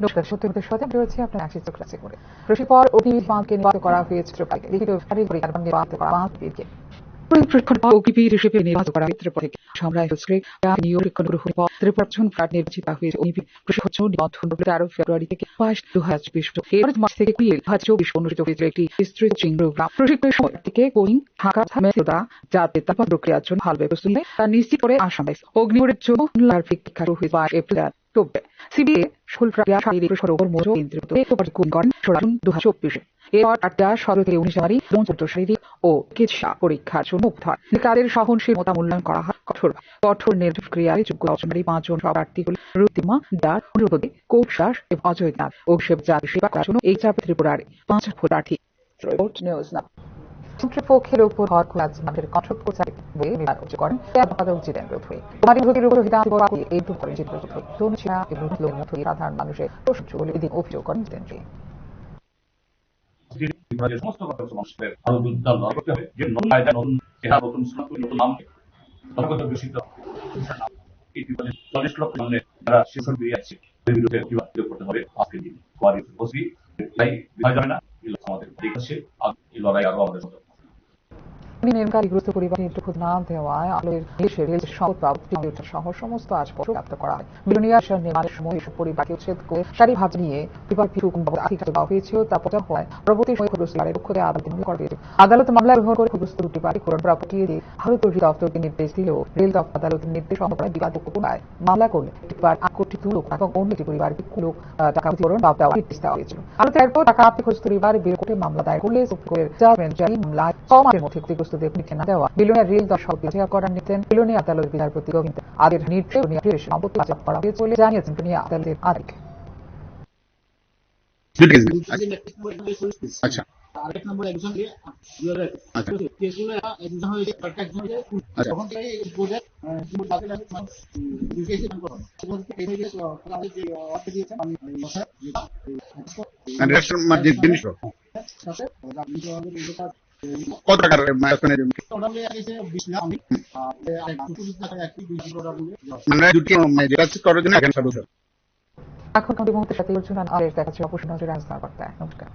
নমস্কার, সত্যি সাথে রয়েছে আপনার অ্যাক্সিস ক্লাসে করে রশিপর অগ্নিবাণকে নির্বাচিত করা হয়েছে চিত্রপালকে লিখিত পরীক্ষার নির্বাচিত করা মাহবীরকে অগ্নিবীর হিসেবে নির্বাচিত করা চিত্রপট থেকে সম্রাট হোসক্রিক নিয়োগ পরীক্ষণ গ্রহণের পর ত্রিপুরাজন ফ্ল্যাট নির্বাচিত হয়েছে অগ্নিবীর প্রশিক্ষণ নিবন্ধন 13 ফেব্রুয়ারি থেকে 22 2024 মার্চ থেকে 2024 অনুষ্ঠিত হয়েছিল একটি বিস্তৃত ট্রেনিং প্রোগ্রাম। প্রশিক্ষণের সময় থেকে কোডিং ঢাকা মেথডা যাতে তাপা প্রক্রিয়ার জন্য ভালোভাবে প্রস্তুত তা নিশ্চিত করে আসাম অগ্নিবীরের জন্য পরীক্ষা শুরু হয়েছে 22 এপ্রিল সিবিএ স্কুল প্রক্রিয়া শারীরিক সরবর মোট কেন্দ্রিত করেন 2024 এরপর 17 থেকে 19 জানুয়ারি শারীরিক ও চিকিৎসা পরীক্ষার জন্য কাদের সহনশীলতা মূল্যায়ন করা হয় কঠোর নির্বাচন ক্রিয়ায় যোগ্য অর্জনকারী 5 জন প্রার্থী হল রুতিমা দার, অনুরোধে কৌশাস এবং অজয় নাথ অভিষেক জাতীয় সেবা করার জন্য এই চাপে ত্রিপুরার 5 প্রার্থী নিউজ না পক্ষের উপর হরকুলাজের কঠোর প্রচার বলে অভিযোগ করেন আদালত জিতেন্দ্র ধুই কুমারী ভোগের উপর এই করেন জিতেন্দ্র ধুই দোনছিয়া এবং সাধারণ মানুষের প্রশংসা বলে এদিন অভিযোগ করেন জিতেন্দ্র সমস্ত মানুষের আরো উদ্যান করতে হবে যে নতুন কায়দা নতুন চেহারা নতুন নতুন নাম তথাগত দূষিত চল্লিশ লক্ষ জনের যারা শিক্ষণ বেরিয়ে আছে ওই বিরুদ্ধে প্রতিবাদ করতে হবে আজকের দিন কুমারী বসবি তাই বিভাগ যাবে না আমাদের দিক আছে এই লড়াই আরো আমাদের মতো নির্মাণকারী গুরুত্ব পরিবারের দুঃখ না দেওয়ায় আলোর দেশের সম্পদ সহ সমস্ত আজপত্র প্রাপ্ত করা হয়। বিলোনিয়া নির্মাণের সময় এসব পরিবারকে উচ্ছেদ করে সারি ভাজ নিয়ে বিভাগ দেওয়া হয়েছিল তা পচা হওয়ায় পরবর্তী সময় ক্ষতিগ্রস্ত পক্ষ থেকে আদালতে মামলা করা হয়েছে। আদালত মামলা গ্রহণ করে ক্ষতিগ্রস্ত দুটি বাড়ি পুনরায় পাঠিয়ে দিয়ে ভারত রেল দপ্তরকে নির্দেশ দিলেও রেল দপ্তর আদালতের নির্দেশ অমান্যে বিবাদ পুনরায় মামলা করলে একবার 8 কোটি লোক এবং অন্য একটি পরিবারকে লোক টাকা ক্ষতিপূরণ বা দেওয়ার নির্দেশ দেওয়া হয়েছিল। আদালতে এরপর টাকা আপনি ক্ষতিগ্রস্ত পরিবার বিল কোর্টে মামলা দায়ের করলে সুপ্রিম কোর্টের জাজমেন্ট জারি মামলায় 6 মাসের মধ্যে ক্ষতিগ্রস্তদের না দেওয়া বিলোনিয়া রেল দর্শক বিচার করার নিতেন বিলোনিয়া আদালত বিচারপতি গোবিন্দ আদের নির্দেশ সম্পত্তি বাজেয়াপ্ত করা হয়েছে বলে জানিয়েছেন বিলোনিয়া আদালতের আধিকারিক। আচ্ছা আরেক নম্বর একজন কত টাকার এখন মুহূর্তের সাথে দেখাচ্ছে অবশ্যই নজরে রাজধানী নমস্কার।